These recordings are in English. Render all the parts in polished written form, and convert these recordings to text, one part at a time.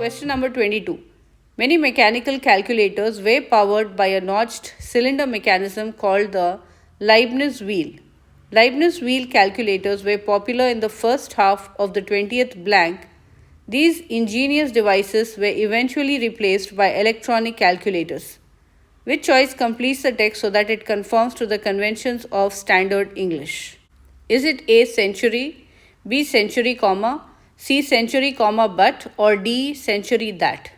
Question number 22. Many mechanical calculators were powered by a notched cylinder mechanism called the Leibniz wheel. Leibniz wheel calculators were popular in the first half of the 20th blank. These ingenious devices were eventually replaced by electronic calculators. Which choice completes the text so that it conforms to the conventions of standard English? Is it A. century, B. century, comma, C. century, comma, but, or D. century that?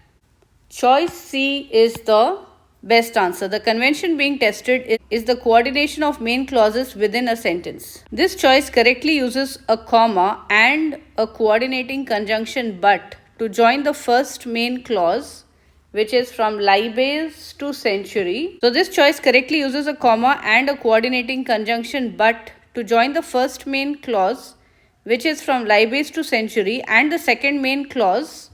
Choice C is the best answer. The convention being tested is the coordination of main clauses within a sentence. This choice correctly uses a comma and a coordinating conjunction but to join the first main clause, which is from Leibniz to century. So this choice correctly uses a comma and a coordinating conjunction but to join the first main clause, which is from Leibniz to century, and the second main clause,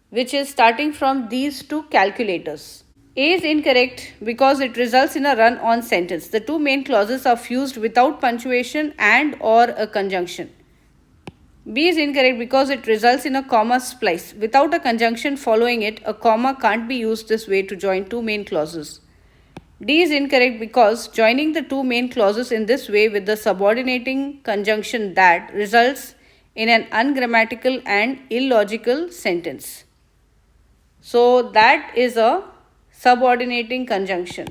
which is starting from these two calculators. A is incorrect because it results in a run-on sentence. The two main clauses are fused without punctuation and or a conjunction. B is incorrect because it results in a comma splice. Without a conjunction following it, a comma can't be used this way to join two main clauses. D is incorrect because joining the two main clauses in this way with the subordinating conjunction that results in an ungrammatical and illogical sentence. So that is a subordinating conjunction.